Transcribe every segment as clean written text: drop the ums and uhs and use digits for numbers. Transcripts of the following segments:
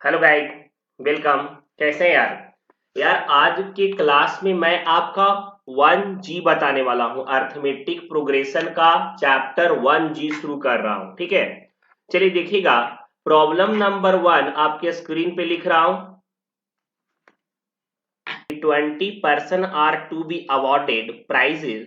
Hello guide. Welcome. कैसे हैं यार। यार आज के क्लास में मैं आपका 1G बताने वाला हूं। अर्थमेटिक प्रोग्रेशन का चैप्टर 1G शुरू कर रहा हूं। ठीक है, चलिए देखिएगा। प्रॉब्लम नंबर 1 आपके स्क्रीन पे लिख रहा हूं। 20 person are to be awarded prizes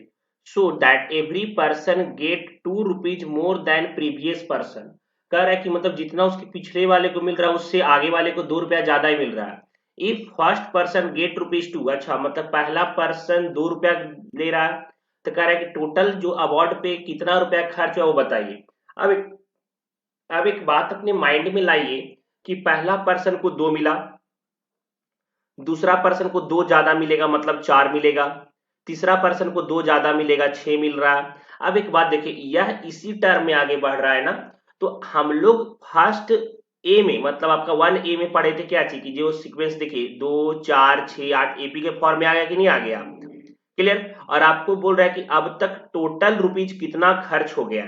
so that every person get 2 rupees more than previous person। कह रहा है कि मतलब जितना उसके पिछले वाले को मिल रहा है उससे आगे वाले को 2 रुपया ज्यादा ही मिल रहा है। If first person get rupees 2, अच्छा मतलब पहला पर्सन 2 रुपया ले रहा है, तो कह रहा है कि टोटल जो अवार्ड पे कितना रुपया खर्च हुआ वो बताइए। अब अब एक बात अपने माइंड में लाइए कि पहला पर्सन को 2 मिला, दूसरा पर्सन को 2 ज्यादा मिलेगा मतलब 4 मिलेगा, तीसरा पर्सन को 2 ज्यादा मिलेगा 6 मिल रहा है। अब एक बात देखिए, यह इसी टर्म में आगे बढ़ रहा है ना, तो हम लोग फर्स्ट ए में मतलब आपका 1A में पढ़े थे क्या चीज की जो सीक्वेंस देखिए 2 4 6 8 एपी के फॉर्म में आ गया कि नहीं आ गया। क्लियर। और आपको बोल रहा है कि अब तक टोटल रुपीज कितना खर्च हो गया।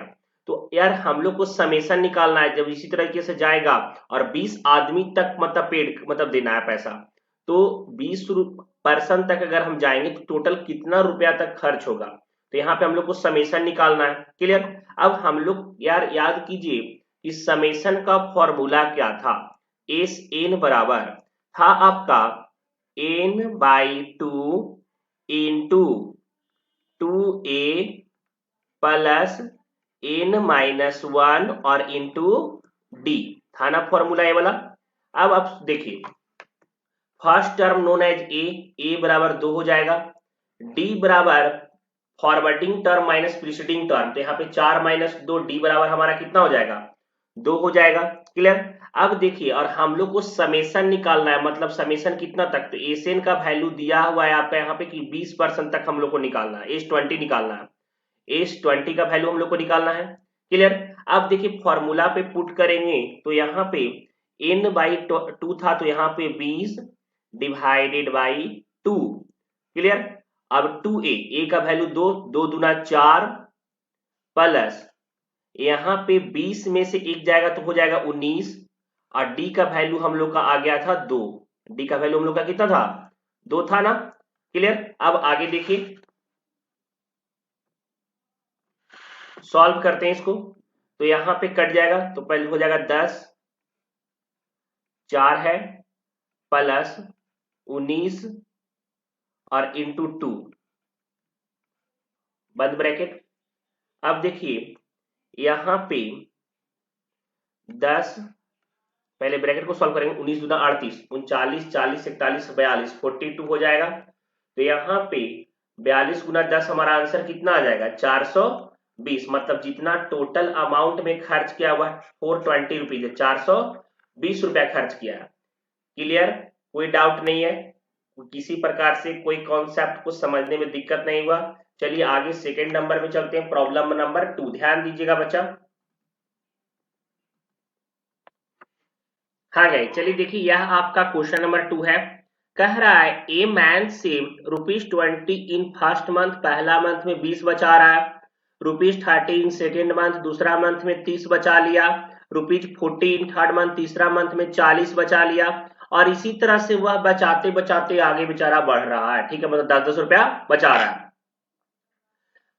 तो यार हम लोग को समेसन निकालना है, जब इसी तरीके से जाएगा और 20 आदमी तक मतलब पेड मतलब देना है पैसा, तो 20 पर्सन तक अगर हम जाएंगे तो टोटल कितना रुपया तक खर्च होगा। तो यहाँ पे हम लोग को समेसन निकालना है। क्लियर। अब हम लोग यार याद कीजिए कि समेसन का फॉर्मूला क्या था। एस एन बराबर था आपका n/2 into 2a plus n-1 और इंटू डी। था ना फॉर्मूला ये वाला। अब आप देखिए, first term known as a बराबर 2 हो जाएगा, डी बराबर forwarding term minus preceding term, तो यहाँ पे 4 - 2 डी बराबर हमारा कितना हो जाएगा 2 हो जाएगा। क्लियर। अब देखिए, और हम लोग को समेसन निकालना है, मतलब समेसन कितना तक, तो एसएन का वैल्यू दिया हुआ है आपका यहाँ पे कि 20% तक हम लोग को निकालना है, एस 20 निकालना है, एस 20 का वैल्यू हम लोग को निकालना है। क्लियर। अब देखिए फॉर्मूला पे पुट करेंगे तो यहाँ पे n/2 था, तो यहाँ पे 20 डिवाइडेड बाई 2। क्लियर। अब 2a का वैल्यू 2, 2 दूना 4 प्लस यहाँ पे 20 में से एक जाएगा तो हो जाएगा 19, और डी का वैल्यू हम लोग का आ गया था 2। डी का वैल्यू हम लोग का कितना था 2 था ना। क्लियर। अब आगे देखिए, सॉल्व करते हैं इसको, तो यहाँ पे कट जाएगा, तो पहले हो जाएगा 10, 4 है प्लस 19 और इंटू 2 बंद ब्रैकेट। अब देखिए यहाँ पे 10, पहले ब्रैकेट को सॉल्व करेंगे, 19 दूना 38, 39, 40, 41, 42, 42 हो जाएगा। तो यहाँ पे 42 गुना 10 हमारा आंसर कितना आ जाएगा 420, मतलब जितना टोटल अमाउंट में खर्च किया हुआ 420 रुपीज है, 420 रुपया खर्च किया है। क्लियर। कोई डाउट नहीं है, किसी प्रकार से कोई कॉन्सेप्ट को समझने में दिक्कत नहीं हुआ। चलिए आगे सेकेंड नंबर में चलते हैं, प्रॉब्लम नंबर 2, ध्यान दीजिएगा बच्चा। हाँ गए, चलिए देखिए यह आपका क्वेश्चन नंबर 2 है। कह रहा है a man saved ₹20 in first month, पहला मंथ में 20 बचा रहा है, ₹30 इन सेकेंड मंथ, दूसरा मंथ में 30 बचा लिया, ₹40 इन थर्ड मंथ, तीसरा मंथ में 40 बचा लिया, और इसी तरह से वह बचाते बचाते आगे बेचारा बढ़ रहा है। ठीक है, मतलब 10-10 रुपया बचा रहा है।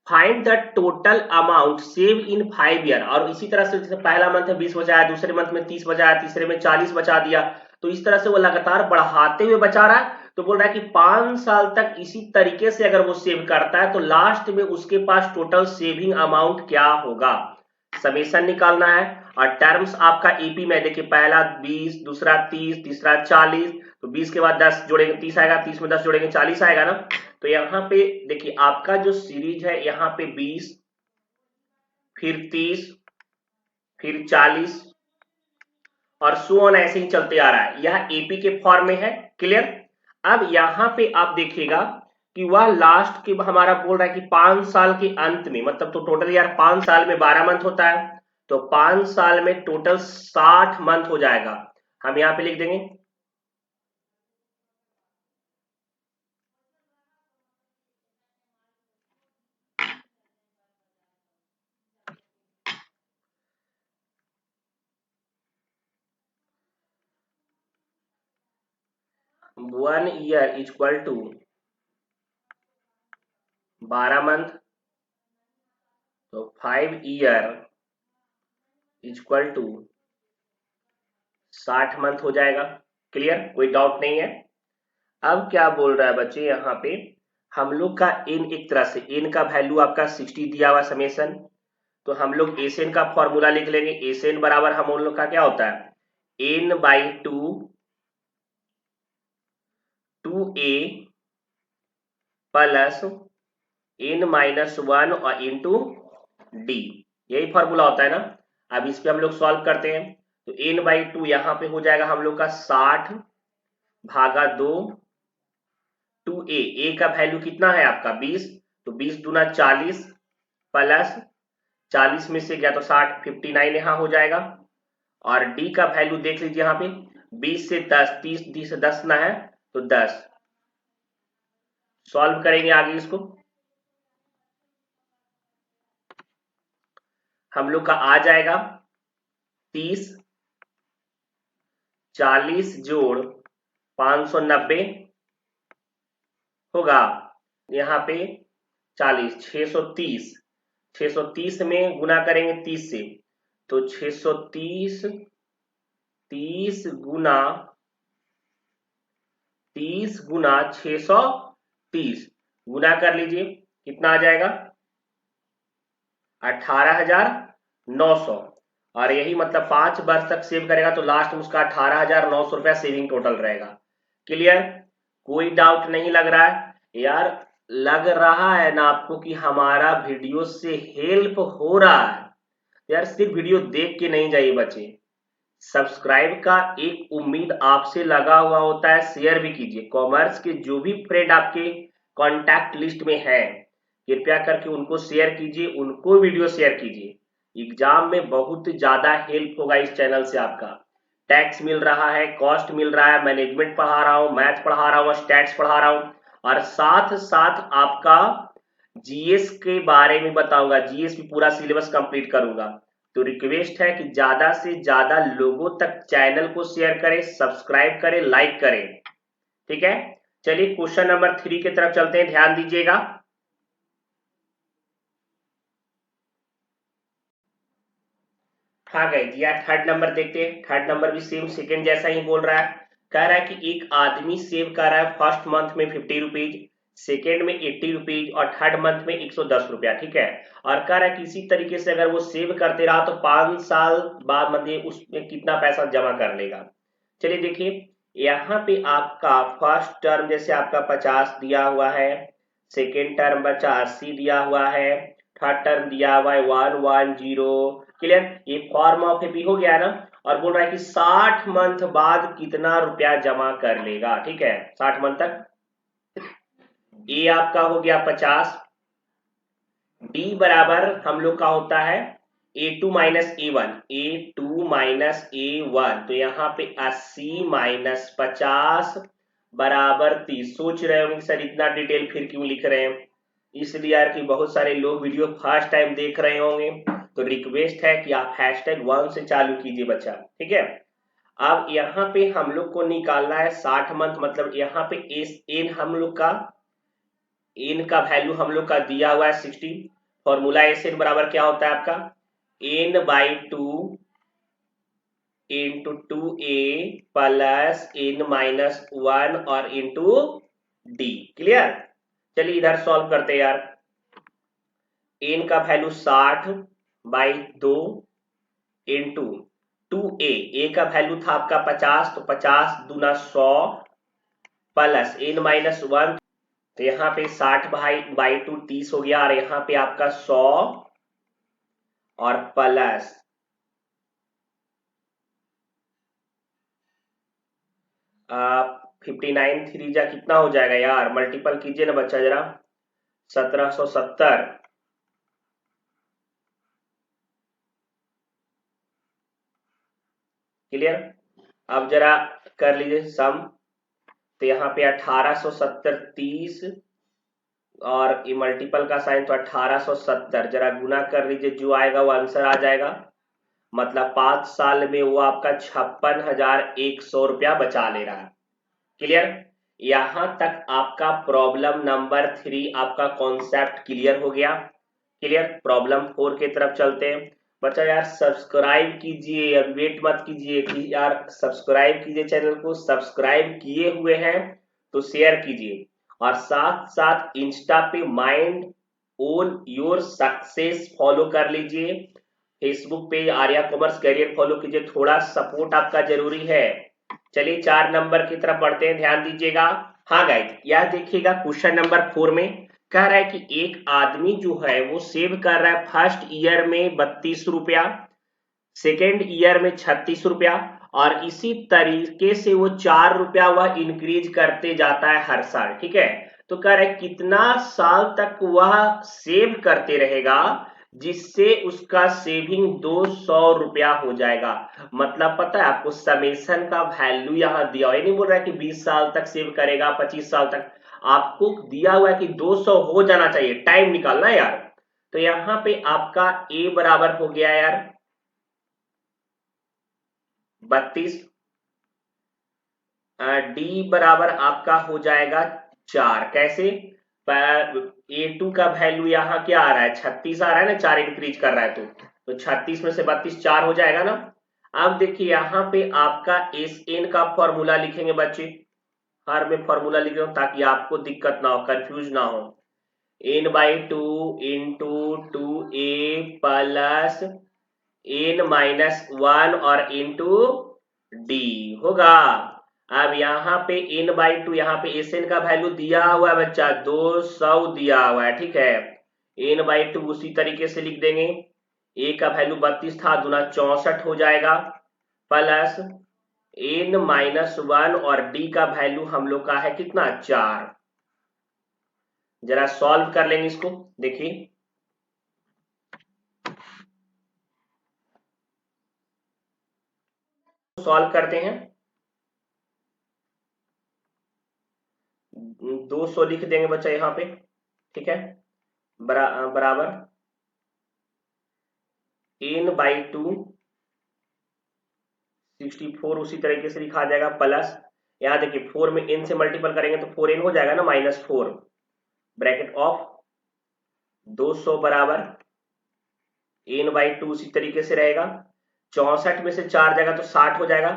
Find the total amount save in 5 year, और इसी तरह से जैसे पहला मंथ में 20 बचाया, दूसरे मंथ में 30 बचाया, तीसरे में 40 बचा दिया, तो इस तरह से वो लगातार बढ़ाते हुए बचा रहा है। तो बोल रहा है कि 5 साल तक इसी तरीके से अगर वो सेव करता है तो लास्ट में उसके पास टोटल सेविंग अमाउंट क्या होगा। समेशन निकालना है, और टर्म्स आपका ईपी में देखिए, पहला 20, दूसरा 30, तीसरा 40, तो 20 के बाद 10 जोड़ेंगे 30 आएगा, 30 में 10 जोड़ेंगे 40 आएगा ना। तो यहाँ पे देखिए आपका जो सीरीज है, यहाँ पे 20, फिर 30, फिर 40 और सो ऑन ऐसे ही चलते आ रहा है, यह एपी के फॉर्म में है। क्लियर। अब यहाँ पे आप देखिएगा कि वह लास्ट के हमारा बोल रहा है कि 5 साल के अंत में, मतलब तो टोटल यार 5 साल में 12 मंथ होता है, तो 5 साल में टोटल 60 मंथ हो जाएगा। हम यहाँ पे लिख देंगे 1 ईयर इक्वल टू 12 मंथ, तो 5 ईयर इक्वल टू 60 मंथ हो जाएगा। क्लियर, कोई डाउट नहीं है। अब क्या बोल रहा है बच्चे यहाँ पे, हम लोग का एन, एक तरह से एन का वैल्यू आपका 60 दिया हुआ समेसन, तो हम लोग एसएन का फॉर्मूला लिख लेंगे। एसएन बराबर हम लोग का क्या होता है, N by two A plus N minus 1 और इंटू डी, यही फॉर्मूला होता है ना। अब इस पे हम लोग सॉल्व करते हैं, तो एन बाई टू यहाँ पे हो जाएगा हम लोग का 60 भागा 2 टू ए का वैल्यू कितना है आपका 20, तो 20 दूना 40 प्लस 40 में से गया तो 60, 59 यहाँ हो जाएगा। और डी का वैल्यू देख लीजिए यहाँ पे 20 से 10, 30 से 10 ना है तो 10। सॉल्व करेंगे आगे इसको, हम लोग का आ जाएगा 30, 40 जोड़ 590 होगा यहाँ पे 40, 630, 630 में गुना करेंगे 30 से, तो 630 30 गुना 630 गुना कर लीजिए, कितना आ जाएगा 18,900। और यही मतलब 5 वर्ष तक सेव करेगा तो लास्ट में उसका 18,900 रुपया सेविंग टोटल रहेगा। क्लियर, कोई डाउट नहीं लग रहा है यार? लग रहा है ना आपको कि हमारा वीडियो से हेल्प हो रहा है? यार सिर्फ वीडियो देख के नहीं जाइए बच्चे, सब्सक्राइब का एक उम्मीद आपसे लगा हुआ होता है, शेयर भी कीजिए। कॉमर्स के जो भी फ्रेंड आपके कांटेक्ट लिस्ट में है, कृपया करके उनको शेयर कीजिए, उनको वीडियो शेयर कीजिए। एग्जाम में बहुत ज्यादा हेल्प होगा इस चैनल से। आपका टैक्स मिल रहा है, कॉस्ट मिल रहा है, मैनेजमेंट पढ़ा रहा हूँ, मैथ पढ़ा रहा हूँ, स्टैट्स पढ़ा रहा हूँ, और साथ साथ आपका जीएस के बारे में बताऊंगा। जीएस भी पूरा सिलेबस कंप्लीट करूंगा। तो रिक्वेस्ट है कि ज्यादा से ज्यादा लोगों तक चैनल को शेयर करें, सब्सक्राइब करें, लाइक करें। ठीक है, चलिए क्वेश्चन नंबर 3 की तरफ चलते हैं, ध्यान दीजिएगा। हाँ गए जी, यार थर्ड नंबर देखते हैं। थर्ड नंबर भी सेम सेकेंड जैसा ही बोल रहा है। कह रहा है कि एक आदमी सेव कर रहा है फर्स्ट मंथ में 50 रुपीज, सेकेंड में 80 रुपीज और थर्ड मंथ में 110 रुपया। ठीक है, और कह रहा है कि इसी तरीके से अगर वो सेव करते रहा तो 5 साल बाद मतलब उसमें कितना पैसा जमा कर लेगा। चलिए देखिए, यहाँ पे आपका फर्स्ट टर्म जैसे आपका 50 दिया हुआ है, सेकेंड टर्म 85 दिया हुआ है, थर्ड टर्म दिया हुआ है 110। क्लियर, ये फॉर्म ऑफ एपी हो गया ना। और बोल रहा है कि 60 मंथ बाद कितना रुपया जमा कर लेगा। ठीक है, 60 मंथ तक। ए आपका हो गया 50, डी बराबर हम लोग का होता है A2 minus A1, A2 minus A1, तो यहाँ पे 80 माइनस 50 बराबर 30। सोच रहे होंगे सर इतना डिटेल फिर क्यों लिख रहे हैं? इसलिए यार कि बहुत सारे लोग वीडियो फर्स्ट टाइम देख रहे होंगे, तो रिक्वेस्ट है कि आप #1 से चालू कीजिए बच्चा। ठीक है, अब यहाँ पे हम लोग को निकालना है 60 मंथ, मतलब यहाँ पे एन हम लोग का, एन का वैल्यू हम लोग का दिया हुआ है 60। फॉर्मूला एस एन बराबर क्या होता है आपका, N by two into 2a plus N minus 1 और इंटू डी। क्लियर, चलिए इधर सॉल्व करते हैं यार। एन का वैल्यू 60 बाई 2 इंटू 2a का वैल्यू था आपका 50, तो 50 दूना 100 प्लस एन माइनस 1, तो यहाँ पे 60 बाई 2 30 हो गया, और यहाँ पे आपका 100 और प्लस 59 3 जा कितना हो जाएगा यार, मल्टीपल कीजिए ना बच्चा जरा, 1770। क्लियर, अब जरा कर लीजिए सम, तो यहाँ पे 1870 30 और ये मल्टीपल का साइन, तो 1870 जरा गुना कर लीजिए, जो आएगा वो आंसर आ जाएगा। मतलब 5 साल में वो आपका 56,100 रुपया बचा ले रहा है। क्लियर? यहां तक आपका प्रॉब्लम नंबर 3 आपका कॉन्सेप्ट क्लियर हो गया। क्लियर? प्रॉब्लम 4 की तरफ चलते हैं। बच्चा यार सब्सक्राइब कीजिए, अब वेट मत कीजिए कि यार सब्सक्राइब कीजिए, चैनल को सब्सक्राइब किए हुए हैं तो शेयर कीजिए, और साथ साथ इंस्टा पे mind own your success follow कर लीजिए, फेसबुक पे आर्या कॉमर्स करियर फॉलो कीजिए, थोड़ा सपोर्ट आपका जरूरी है। चलिए 4 नंबर की तरफ बढ़ते हैं, ध्यान दीजिएगा। हाँ गाइस, यह देखिएगा क्वेश्चन नंबर 4 में कह रहा है कि एक आदमी जो है वो सेव कर रहा है फर्स्ट ईयर में 32 रुपया, सेकेंड ईयर में 36 रुपया, और इसी तरीके से वो 4 रुपया वह इंक्रीज करते जाता है हर साल। ठीक है, तो कह रहा है कितना साल तक वह सेव करते रहेगा जिससे उसका सेविंग 200 रुपया हो जाएगा। मतलब पता है आपको समेशन का वैल्यू यहाँ दिया हुआ, ये नहीं बोल रहा है कि 20 साल तक सेव करेगा, 25 साल तक, आपको दिया हुआ है कि 200 हो जाना चाहिए, टाइम निकालना यार। तो यहाँ पे आपका ए बराबर हो गया यार 32, डी बराबर आपका हो जाएगा 4। कैसे? A2 का वैल्यू यहाँ क्या आ रहा है, 36 आ रहा है ना, 4 इंक्रीज कर रहा है तो 36 में से 32 4 हो जाएगा ना। अब देखिए यहाँ पे आपका एस एन का फॉर्मूला लिखेंगे बच्चे, हर में फॉर्मूला लिखे हो ताकि आपको दिक्कत ना हो, कंफ्यूज ना हो। n/2 into 2a plus n-1 और इंटू डी होगा। अब यहाँ पे n/2, यहाँ पे एसएन का वैल्यू दिया हुआ है बच्चा 200 दिया हुआ है। ठीक है, n/2 उसी तरीके से लिख देंगे, ए का वैल्यू 32 था, दुना 64 हो जाएगा, प्लस n-1 और डी का वैल्यू हम लोग का है कितना 4। जरा सॉल्व कर लेंगे इसको, देखिए सॉल्व करते हैं। 200 लिख देंगे बच्चा यहाँ पे। ठीक है, बराबर n/2 64 उसी तरीके से लिखा जाएगा, प्लस यहाँ देखिए 4 में n से मल्टीपल करेंगे तो 4n हो जाएगा ना, -4 ब्रैकेट ऑफ 200 बराबर n/2 उसी तरीके से रहेगा, 64 में से 4 जाएगा तो 60 हो जाएगा,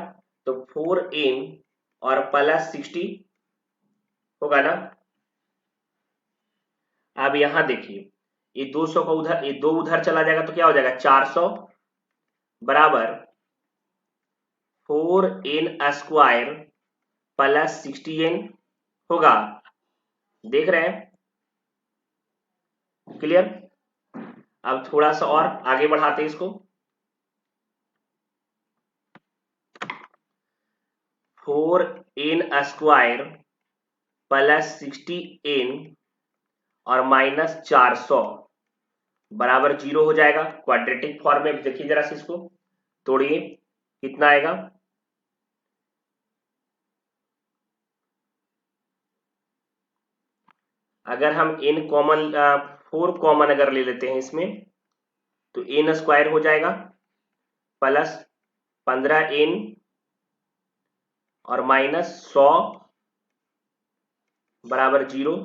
तो 4n और प्लस 60 होगा ना। अब यहाँ देखिए ये 200 का उधर, ये 2 उधर चला जाएगा तो क्या हो जाएगा 400 बराबर 4n² प्लस 60n होगा। देख रहे हैं? क्लियर? अब थोड़ा सा और आगे बढ़ाते हैं इसको। 4n² प्लस 60n और -400 बराबर 0 हो जाएगा। क्वाड्रेटिक फॉर्म में देखिए जरा से इसको तोड़िए, कितना आएगा, अगर हम n कॉमन 4 कॉमन अगर ले लेते हैं इसमें तो n² हो जाएगा प्लस 15n और -100 बराबर 0।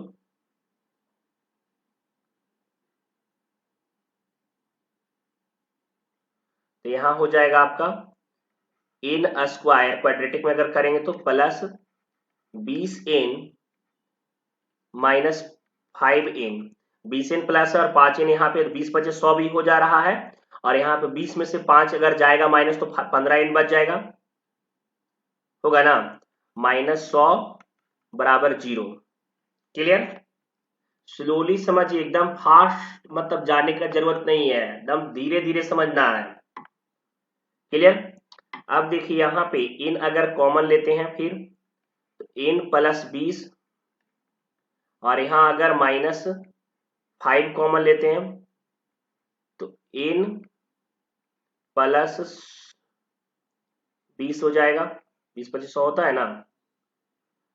तो यहां हो जाएगा आपका n² क्वाड्रेटिक में अगर करेंगे तो plus 20n -5n, 20n plus और 5n, यहाँ पे 20 बचे 100 भी हो जा रहा है, और यहाँ पे 20 में से 5 अगर जाएगा माइनस तो 15n बच जाएगा, होगा ना, -100 बराबर 0। क्लियर? स्लोली समझिए, एकदम फास्ट मतलब जाने का जरूरत नहीं है, एकदम धीरे धीरे समझना है। क्लियर? अब देखिए यहाँ पे n अगर कॉमन लेते हैं फिर तो n प्लस 20, और यहाँ अगर -5 कॉमन लेते हैं तो n प्लस 20 हो जाएगा, 20 25 100 होता है ना,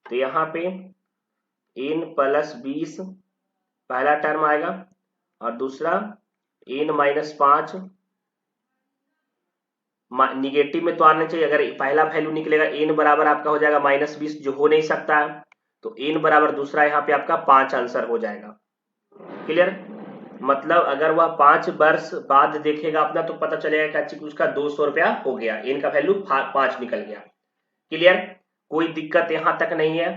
तो यहाँ पे n प्लस 20 पहला टर्म आएगा, और दूसरा n -5 निगेटिव में तो आना चाहिए। अगर पहला वैल्यू निकलेगा n बराबर आपका हो जाएगा -20, जो हो नहीं सकता है, तो n बराबर दूसरा यहाँ पे आपका 5 आंसर हो जाएगा। क्लियर? मतलब अगर वह 5 वर्ष बाद देखेगा अपना तो पता चलेगा कि उसका 200 रुपया हो गया, n का वैल्यू 5 निकल गया। क्लियर? कोई दिक्कत यहाँ तक नहीं है,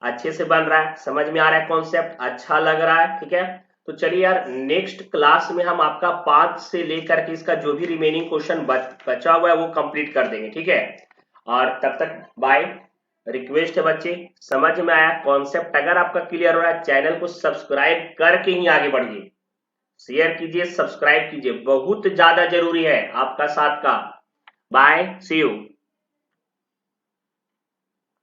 अच्छे से बन रहा है, समझ में आ रहा है कॉन्सेप्ट, अच्छा लग रहा है। ठीक है, तो चलिए यार नेक्स्ट क्लास में हम आपका 5 से लेकर के इसका जो भी रिमेनिंग क्वेश्चन बचा हुआ है वो कंप्लीट कर देंगे। ठीक है, और तब तक बाय। रिक्वेस्ट है बच्चे, समझ में आया कॉन्सेप्ट? अगर आपका क्लियर हो रहा है, चैनल को सब्सक्राइब करके ही आगे बढ़िए, शेयर कीजिए, सब्सक्राइब कीजिए, बहुत ज्यादा जरूरी है आपका साथ का। Bye, see you.